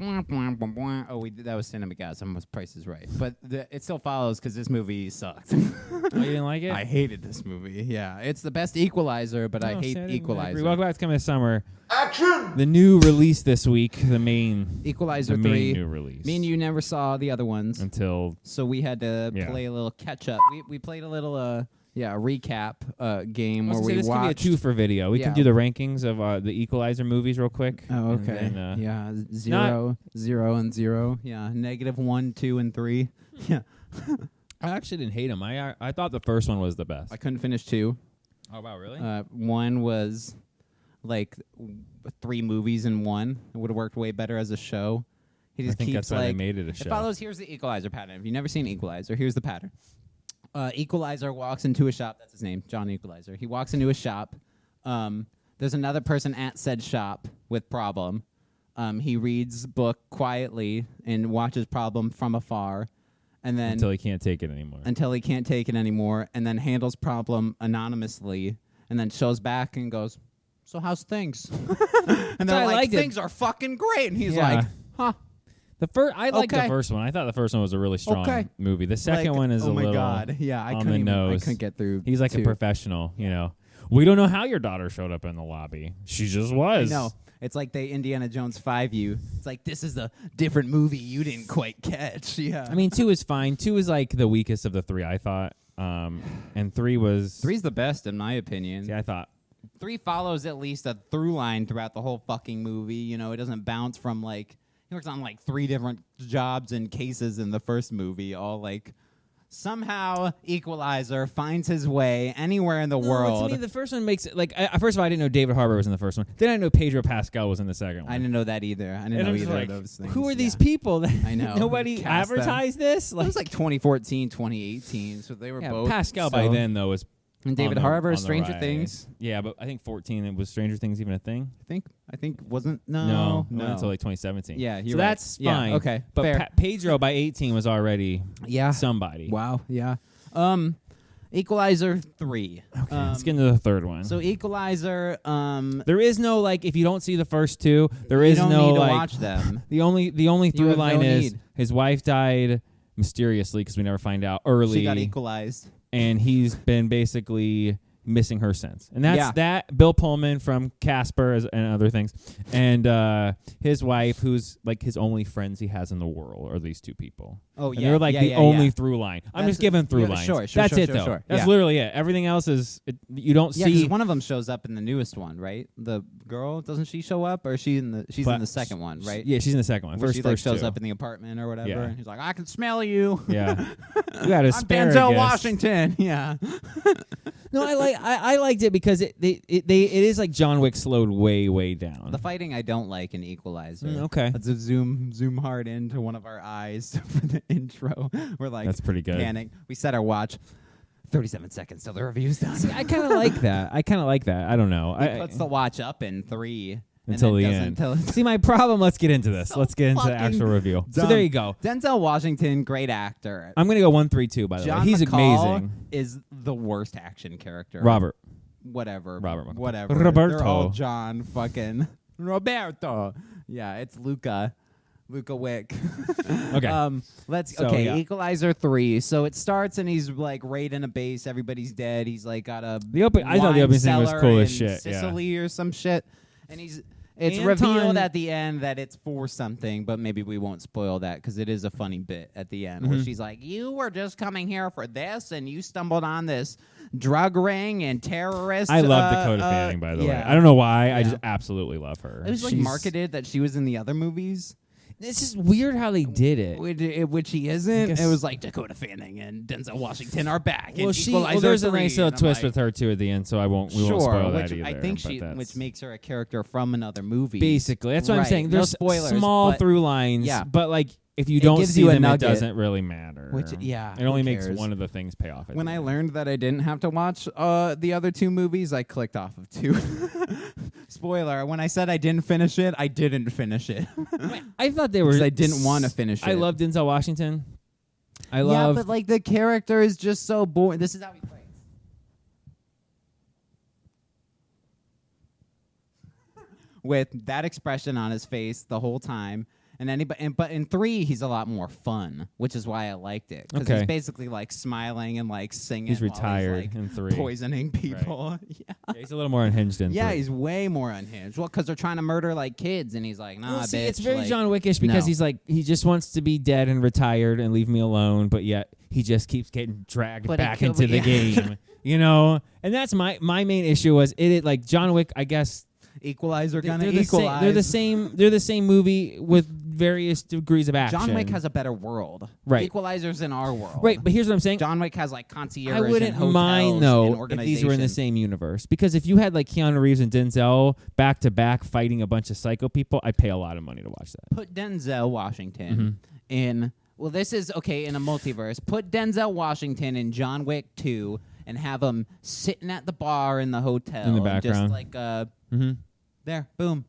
that was Cinemasgasm. Was Price is Right, but it still follows because this movie sucked. Oh, you didn't like it? I hated this movie. Yeah, it's the best Equalizer, but I hate Equalizer. Welcome back to Coming to Summer. Action! The new release this week, the main Equalizer the 3. main new release. Me and you never saw the other ones until so we had to play a little catch up. We played a little recap game where we this watched. could be a 2 for video. We can do the rankings of the Equalizer movies real quick. Oh, okay. Then, 0, 0, and 0. Yeah, -1, 2, and 3. Yeah. I actually didn't hate them. I thought the first one was the best. I couldn't finish 2. Oh wow, really? 1 was like 3 movies in 1. It would have worked way better as a show. He just I think keeps that's why they made it a show. It follows. Here's the Equalizer pattern. If you've never seen Equalizer, here's the pattern. Equalizer walks into a shop. That's his name, John Equalizer. He walks into a shop. There's another person at said shop with problem. He reads book quietly and watches problem from afar, and then until he can't take it anymore. And then handles problem anonymously, and then shows back and goes, "So how's things?" And they're like, "Things are fucking great." And he's like, "Huh." I liked the first one. I thought the first one was a really strong movie. The second one is a little God. Yeah, on the nose. I couldn't get through. He's like 2. a professional, you know. We don't know how your daughter showed up in the lobby. She just was. No, it's like they Indiana Jones 5 you. It's like, this is a different movie you didn't quite catch. Yeah. I mean, 2 is fine. 2 is like the weakest of the 3, I thought. And 3 was... 3's the best, in my opinion. See, I thought... 3 follows at least a through line throughout the whole fucking movie. You know, it doesn't bounce from like... He works on like 3 different jobs and cases in the first movie, all like somehow Equalizer finds his way anywhere in the world. To me, the first one makes it like. First of all, I didn't know David Harbour was in the first one. Then I know Pedro Pascal was in the second one. I didn't know that either. I didn't know either of those things. Who are these people? I know. Nobody advertised this. Like, it was like 2014, 2018, so they were both. Pascal by then though was. And David Harbour, Stranger Things. Yeah, but I think 14 it was Stranger Things even a thing. I think wasn't no until like 2017. Yeah, you're so right. that's fine. Yeah, okay, but Pedro by 18 was already somebody. Wow. Yeah. Equalizer 3. Okay, let's get into the third one. So Equalizer. There is no like if you don't see the first 2, there is no need to like watch them. The only through line is need. his wife died mysteriously because we never find out early. She got equalized. And he's been basically missing her since. And that's that. Bill Pullman from Casper and other things. And his wife, who's like his only friends he has in the world, are these 2 people. Oh, and they're like the only through line. I'm just giving through lines. Sure, that's it, though. That's literally it. Everything else is, you don't see. Yeah, one of them shows up in the newest one, right? The girl, doesn't she show up? Or she's in the second one, right? Yeah, she's in the second one. Where First, she shows 2. up in the apartment or whatever. Yeah. And he's like, I can smell you. Yeah. You got I'm Denzel Washington. Yeah. No, I liked it because it is like John Wick slowed way down. The fighting I don't like in Equalizer. Okay. Let's zoom hard into one of our eyes for the intro. We're like, that's pretty good. Panning. We set our watch. 37 seconds till the review's done. See, I kind of like that. I don't know. He puts the watch up in 3. Until the end. See, my problem, let's get into this. Let's get into the actual review. Dumb. So there you go. Denzel Washington, great actor. I'm going to go 1-3-2, by the John way. He's McCall amazing. Is the worst action character. Robert McCall. Roberto. They're all John fucking Roberto. Yeah, it's Luca Wick. Okay. Equalizer 3. So it starts and he's like raiding a base. Everybody's dead. He's like got a I thought the opening scene was cool as shit. Sicily or some shit. And it's Anton, revealed at the end that it's for something, but maybe we won't spoil that because it is a funny bit at the end where she's like, "You were just coming here for this, and you stumbled on this drug ring and terrorist." I love Dakota Fanning, by the way. I don't know why. I just absolutely love her. It was like marketed that she was in the other movies. It's just weird how they did it. Which he isn't. It was like Dakota Fanning and Denzel Washington are back. Well, there's a nice little twist with her too at the end, so we won't spoil that either. I think which makes her a character from another movie. Basically, that's what I'm saying. There's spoilers, small through lines, but like if you don't see them, it doesn't really matter. It only makes one of the things pay off. When I learned that I didn't have to watch the other 2 movies, I clicked off of 2. Spoiler, when I said I didn't finish it, I didn't finish it. I thought they were... I didn't want to finish it. I love Denzel Washington. Yeah, but like the character is just so boring. This is how he plays. With that expression on his face the whole time. But in 3, he's a lot more fun, which is why I liked it. Because he's basically like smiling and like singing. He's retired he's, like, in 3. Poisoning people. Right. Yeah, he's a little more unhinged in 3. Yeah, he's way more unhinged. Well, because they're trying to murder like kids, and he's like, nah, bitch. It's very like, John Wickish because he's like, he just wants to be dead and retired and leave me alone, but yet he just keeps getting dragged back into the game. You know? And that's my main issue was it like John Wick, I guess. Equalizer gonna equalize. They're the same movie with various degrees of action. John Wick has a better world. Right. Equalizer's in our world. Right, but here's what I'm saying. John Wick has like concierge. I wouldn't and mind though and if these were in the same universe, because if you had like Keanu Reeves and Denzel back to back fighting a bunch of psycho people, I'd pay a lot of money to watch that. Put Denzel Washington in. Well, this is okay in a multiverse. Put Denzel Washington in John Wick 2 and have him sitting at the bar in the hotel in the background, just like there, boom.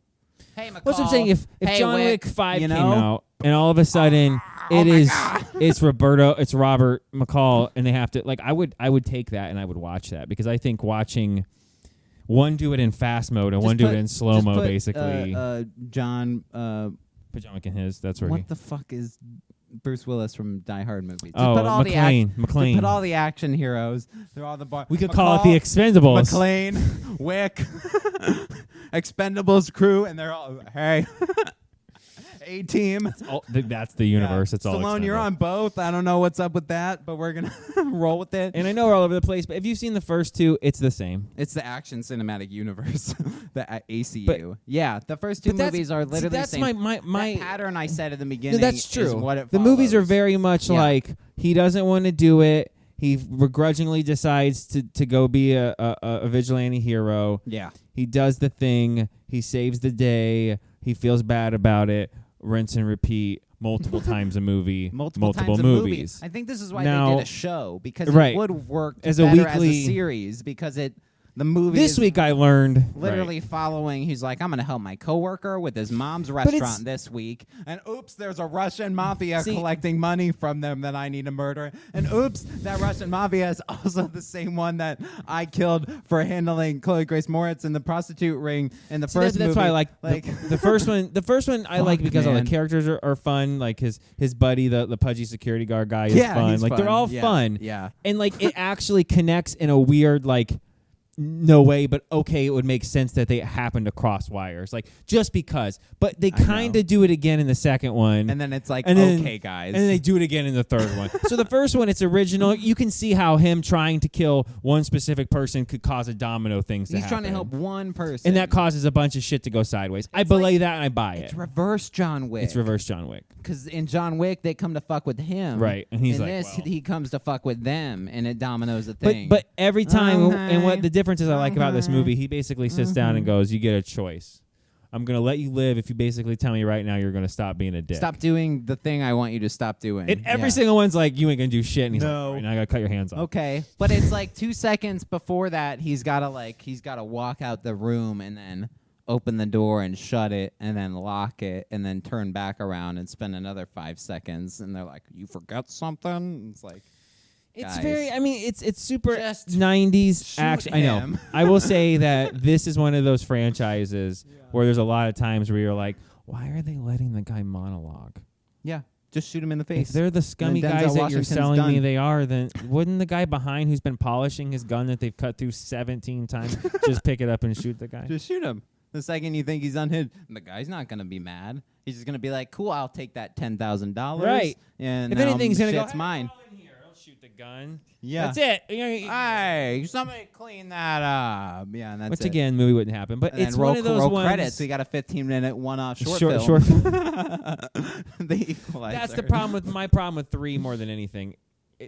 Hey, McCall. What's I'm saying? If John Wick 5 came out and all of a sudden it's Robert McCall, and they have to like, I would take that and I would watch that, because I think watching one do it in fast mode and one do it in slow mo, basically. John. Put John Wick in his. That's where. What the fuck is Bruce Willis from Die Hard movies? McClane. Put all the action heroes. They're all the bar. We could call it the Expendables. McClane, Wick, Expendables crew, and they're all hey. A-Team. That's the universe. It's all Stallone, you're on both. I don't know what's up with that, but we're going to roll with it. And I know we're all over the place, but if you've seen the first 2, it's the same. It's the action cinematic universe, the ACU. The first 2 movies are literally the same. That's my that pattern I said at the beginning. That's true. Is what it the movies are very much like he doesn't want to do it. He begrudgingly decides to go be a vigilante hero. Yeah. He does the thing. He saves the day. He feels bad about it. Rinse and repeat multiple times a movie, multiple movies. I think this is why they did a show, because it would work as better as a series, because the movie this week I learned literally following. He's like, I'm going to help my coworker with his mom's restaurant this week, and oops, there's a Russian mafia collecting money from them that I need to murder, and oops, that Russian mafia is also the same one that I killed for handling Chloe Grace Moretz in the prostitute ring in the first movie. That's why I like the first one. The first one I like because all the characters are fun. Like his buddy, the pudgy security guard guy, is fun. Like they're all fun. Yeah, and like it actually connects in a weird like. No way, but okay, it would make sense that they happen to cross wires, like just because. But they kind of do it again in the second one, and then it's like, okay, guys, and then they do it again in the third one. So the first one, it's original. You can see how him trying to kill one specific person could cause a domino things to happen. He's trying to help one person, and that causes a bunch of shit to go sideways. I belay that, and I buy it. It's reverse John Wick. It's reverse John Wick. Because in John Wick, they come to fuck with him, right? And he's in like, this, he comes to fuck with them, and it dominoes a thing. But every time, and what the differences I like about this movie, he basically sits down and goes, "You get a choice. I'm going to let you live if you basically tell me right now you're going to stop being a dick. Stop doing the thing I want you to stop doing." And every single one's like, "You ain't going to do shit." And he's like, "Right, now I got to cut your hands off." Okay. But it's like 2 seconds before that, he's got to walk out the room and then open the door and shut it and then lock it and then turn back around and spend another 5 seconds. And they're like, "You forgot something?" It's like, it's guys, very, I mean, it's super 90s action. I know. I will say that this is one of those franchises where there's a lot of times where you're like, why are they letting the guy monologue? Yeah. Just shoot him in the face. If they're the scummy guys that you're selling me they are, then wouldn't the guy behind who's been polishing his gun that they've cut through 17 times just pick it up and shoot the guy? Just shoot him. The second you think he's unhinged, the guy's not going to be mad. He's just going to be like, "Cool, I'll take that $10,000." Right. And if anything's going to go, it's mine. Don't shoot the gun. Yeah. That's it. Hey, somebody clean that up. Yeah, and that's Which, again, movie wouldn't happen. But and it's one of those ones. Credits. We got a 15-minute one-off short film. The Equalizer. That's the problem with my problem with 3 more than anything.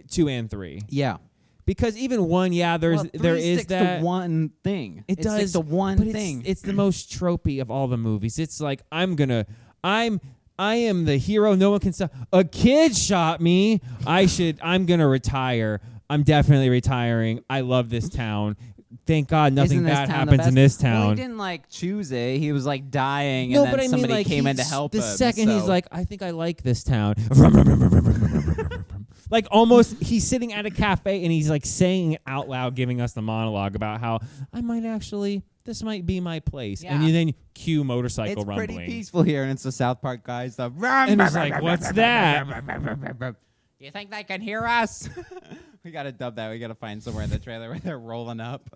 2 and 3. Yeah. Because even 1, there is that to one thing. It does sticks to one thing. It's the most tropey of all the movies. It's like I am the hero. No one can stop. A kid shot me. I'm gonna retire. I'm definitely retiring. I love this town. Thank God nothing bad happens in this town. Well, he didn't choose it. He was dying, and then somebody came in to help him. The second he's like, I think I like this town. Like almost he's sitting at a cafe and he's saying it out loud, giving us the monologue about how I might actually this might be my place. Yeah. And you then cue motorcycle It's rumbling. pretty peaceful here, and it's the South Park guys. And it's like, what's that? You think they can hear us? We gotta dub that. We gotta find somewhere in the trailer where they're rolling up.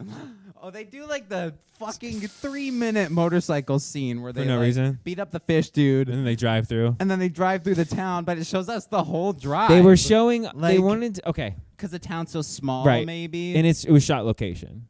Oh, they do like the fucking 3-minute motorcycle scene where they For no reason. beat up the fish dude. And then they drive through. And then they drive through the town, but it shows us the whole drive. They were showing, they Like- wanted to, okay. Because the town's so small, Right. maybe. And it was shot location.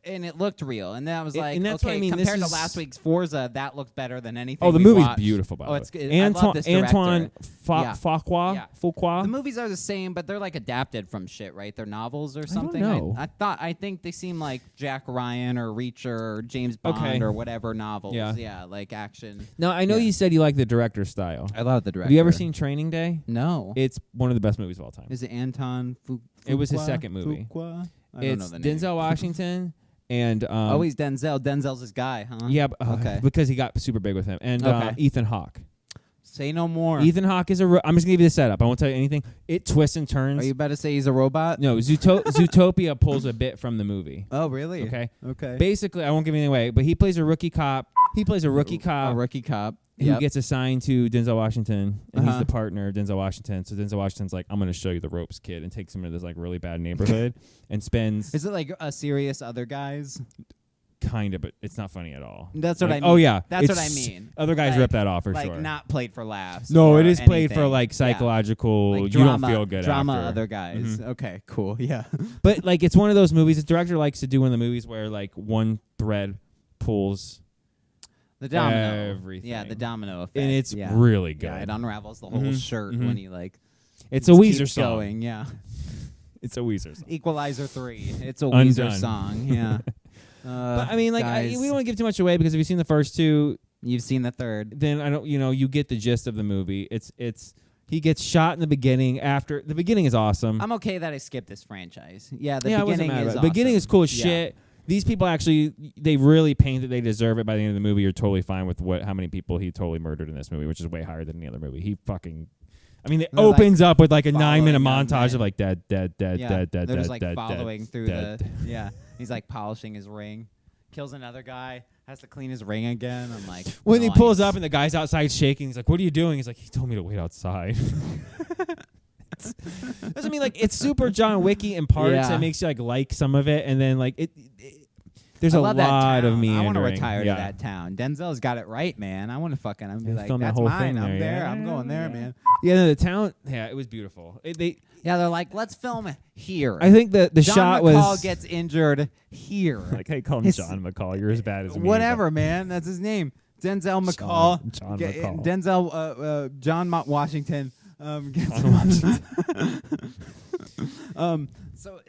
And it looked real. And then I was like, and that's okay, what I mean, this compared to is- last week's Forza, that looked better than anything Oh, the we movie's watched. beautiful, by the way. It's good. I love this director. Antoine Yeah. Fuqua? Yeah. Fuqua? The movies are the same, but they're like adapted from shit, right? They're novels or something. know. I think they seem like Jack Ryan or Reacher or James Bond or whatever novels. Yeah. Like action. No, I know you said you like the director's style. I love the director. Have you ever seen Training Day? No. It's one of the best movies of all time. Is it Anton Fuqua? It was his second movie. Fuqua? I don't It's know the name. Denzel Washington and oh, he's Denzel. Denzel's his guy, huh? yeah, Okay. because he got super big with him, and Okay. Ethan Hawke. Say no more. Ethan Hawke is I'm just gonna give you the setup. I won't tell you anything. It twists and turns. Are you about to say he's a robot? No, Zootopia pulls a bit from the movie. Oh, really? Okay. Okay. Basically, I won't give anything away, but he plays a rookie cop. He plays a rookie cop. A rookie cop. Who gets assigned to Denzel Washington, and he's Uh-huh. the partner of Denzel Washington. So Denzel Washington's like, I'm going to show you the ropes, kid, and takes him to this like really bad neighborhood and spends Is it like a serious Other Guys? kind of, but it's not funny at all. That's what Like, I mean. Oh yeah, That's what it's- I mean. Other guys Like- rip that off for like sure. not played for laughs. No, or it is played for anything. like Yeah. psychological. Like you drama, don't feel good drama after. Other Guys. Mhm. Okay, cool. Yeah. But like it's one of those movies. The director likes to do one of the movies where like one thread pulls, The domino. Everything. Yeah, the domino effect. and it's yeah. really good. Yeah, it unravels the whole Mhm, shirt mhm. when he like. It's a just Weezer keeps song. Going. Yeah. It's a Weezer song. Equalizer 3. It's a Undone. Weezer song. Yeah. But I mean, like, guys, we don't want to give too much away because if you've seen the first two, You've seen the third. then I don't. You get the gist of the movie. It's he gets shot in the beginning. After the beginning is awesome. I'm okay that I skipped this franchise. Yeah, the I wasn't beginning mad about is it. awesome. Beginning is cool as Yeah. shit. These people actually, they really paint that they deserve it by the end of the movie. You're totally fine with how many people he totally murdered in this movie, which is way higher than any other movie. He fucking, I mean, it They're, opens up with like a following 9-minute them, montage right? of like dead, Yeah, dead, they're just like dead, following dead, through dead. the. Yeah, he's like polishing his ring, kills another guy, has to clean his ring again. I'm like, When he pulls nice. up and the guy's outside shaking, he's like, "What are you doing?" He's like, "He told me to wait outside." Doesn't mean like it's super John Wicky in parts. Yeah. It makes you like some of it, and then like it there's I a love that lot of town. meandering. I want to retire yeah. to that town. Denzel's got it right, man. I want to fucking. I'm be Yeah, like, film that that's whole mine. thing I'm there, there. yeah, I'm going there, yeah. man. Yeah, no, the town. Yeah, it was beautiful. Yeah, they're like, let's film it here. I think the John shot McCall was gets injured here. like, hey, call him His- John McCall. You're as bad as me. Whatever, man. That's his name. Denzel McCall. John Get- McCall. Denzel. John Washington. Gets John Washington. So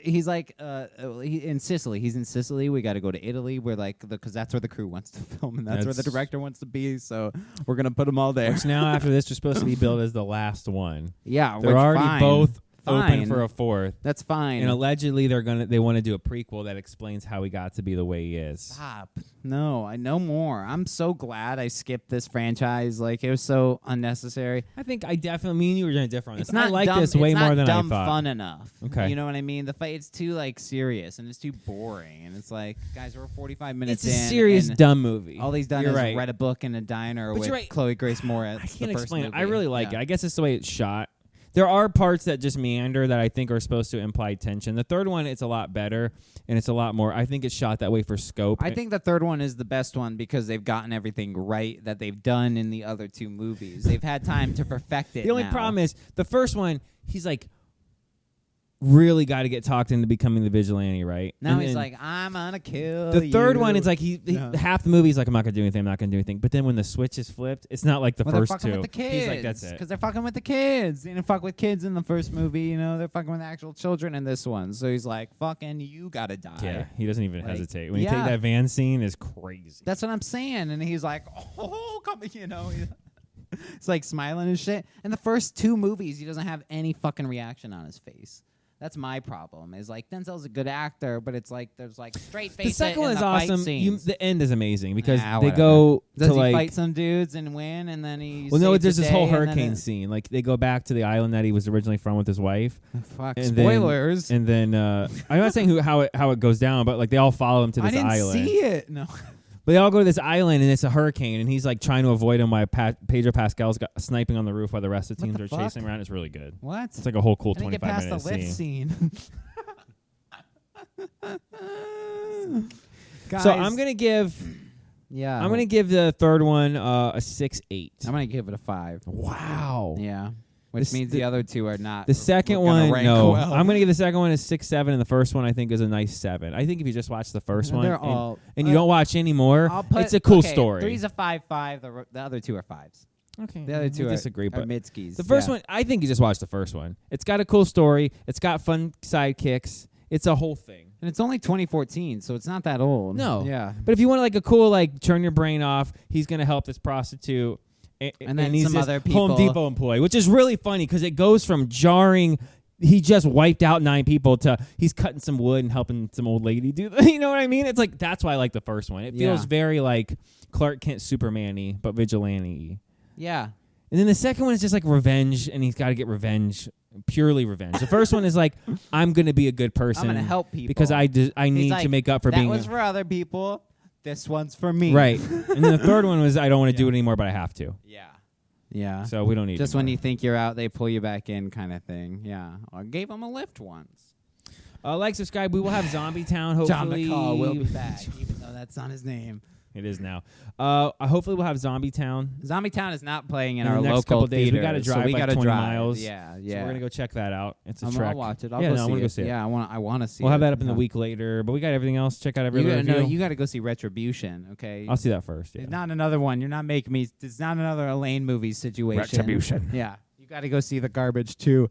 he's like in Sicily. He's in Sicily. We got to go to Italy. We're like because that's where the crew wants to film, and that's where the That's- director wants to be. So we're gonna put them all there. Which now after this, they're supposed to be billed as the last one. Yeah, They're which already fine. both Fine. open for a fourth. That's fine. And allegedly they want to do a prequel that explains how he got to be the way he is. Stop. No, I know more. I'm so glad I skipped this franchise. Like it was so unnecessary. I think I definitely, me and you were going to differ on this. It's not I like dumb, this way it's more not than dumb I thought. fun enough. Okay. You know what I mean? The fight, it's too like serious and it's too boring. And it's like, guys, we're 45 minutes It's a in. serious and dumb movie. all he's done You're is right. read a book in a diner But with you're right. Chloe Grace Moretz. I can't the first explain it. I movie. really like Yeah. it. I guess it's the way it's shot. There are parts that just meander that I think are supposed to imply tension. The third one, it's a lot better, and it's a lot more. I think it's shot that way for scope. I think the third one is the best one because they've gotten everything right that they've done in the other two movies. They've had time to perfect it. the only now. problem is the first one, he's like really got to get talked into becoming the vigilante, right? Now And he's then like, I'm gonna kill the third you. one, it's like he Yeah. half the movie he's like, I'm not gonna do anything, I'm not gonna do anything. But then when the switch is flipped, it's not like the Well, they're first fucking two. with the kids. He's like, that's it. Because they're fucking with the kids. They didn't fuck with kids in the first movie. You know, they're fucking with actual children in this one. So he's like, fucking, you gotta die. Yeah, he doesn't even Like, hesitate. When you yeah. take that van scene, is crazy. That's what I'm saying. And he's like, oh, come, you know. It's like smiling and shit. In the first two movies, he doesn't have any fucking reaction on his face. That's my problem. Is like Denzel's a good actor, but it's like there's like straight face. The second one in is the fight awesome. scenes. The end is amazing because they whatever. go Does to he like fight some dudes and win, and then he? well, no, saves there's the this whole day, and then hurricane scene. Like they go back to the island that he was originally from with his wife. Fuck And spoilers. And then I'm not saying how it goes down, but like they all follow him to this I didn't island. see it. No. But they all go to this island and it's a hurricane, and he's like trying to avoid him while Pedro Pascal's sniping on the roof while the rest of the What teams the are fuck? chasing around. It's really good. What? It's like a whole cool I didn't get 25 past minute the lift scene. Guys, So I'm gonna give the third one a 6.8. I'm gonna give it a 5. Wow. Yeah. Which means the other two are not. The second gonna one, rank no. well. I'm gonna give the second one a 6.7, and the first one I think is a nice 7. I think if you just watch the first one They're all, and you don't watch any more, it's a cool story. 3's a 5.5. The other two are 5s. Okay. The other two I disagree, are but midskis. the first one, I think you just watch the first one. It's got a cool story. It's got fun sidekicks. It's a whole thing. And it's only 2014, so it's not that old. No. Yeah. But if you want like a cool like turn your brain off, he's gonna help this prostitute. And then he's some this other people. Home Depot employee, which is really funny because it goes from jarring. He just wiped out 9 people to he's cutting some wood and helping some old lady do. You know what I mean? It's like that's why I like the first one. It feels very like Clark Kent Superman-y, but vigilante-y. Yeah. And then the second one is just like revenge, and he's got to get revenge, purely revenge. The first one is like I'm gonna be a good person. I'm gonna help people because I need like, to make up for that being. That was for other people. This one's for me. Right. And then the third one was I don't want to do it anymore, but I have to. Yeah. Yeah. So we don't need just it when you think you're out, they pull you back in, kind of thing. Yeah. I gave him a lift once. Like, subscribe. We will have Zombie Town. Hopefully, John McCall will be back, even though that's not his name. It is now. Hopefully, we'll have Zombie Town. Zombie Town is not playing in the our next local couple days. theater. We got to drive so we like gotta 20 drive. miles. Yeah, yeah. So we're gonna go check that out. It's a I'll trek. watch it. I want to go see it. Yeah, I want to see it. We'll have that up in the week later. But we got everything else. Check out every other review. You got to go see Retribution. Okay. I'll see that first. Yeah. It's not another one. You're not making me. It's not another Elaine movie situation. Retribution. Yeah. You got to go see the garbage too.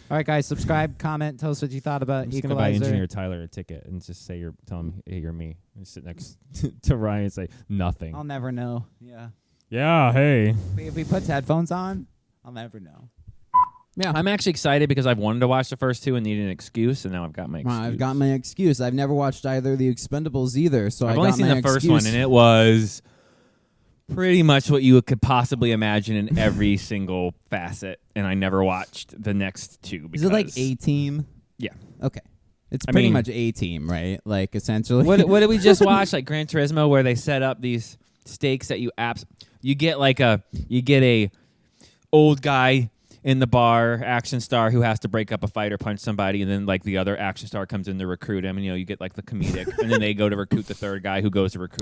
All right, guys, subscribe, comment, tell us what you thought about I'm just Equalizer. gonna buy Engineer Tyler a ticket and just say tell him, hey, you're me. And sit next to Ryan and say nothing. I'll never know. Yeah. Yeah. Hey. If he puts headphones on, I'll never know. Yeah. I'm actually excited because I've wanted to watch the first two and needed an excuse, and now I've got my excuse. I've got my excuse. I've never watched either of the Expendables either, so I've only seen the first one, and it was pretty much what you could possibly imagine in every single facet, and I never watched the next two. Is it like A-Team? Yeah. Okay. It's I pretty mean- much A-Team, right? Like, essentially. What did we just watch? Like Gran Turismo, where they set up these stakes that you get a old guy in the bar, action star who has to break up a fight or punch somebody, and then like the other action star comes in to recruit him, and you get like the comedic, and then they go to recruit the third guy who goes to recruit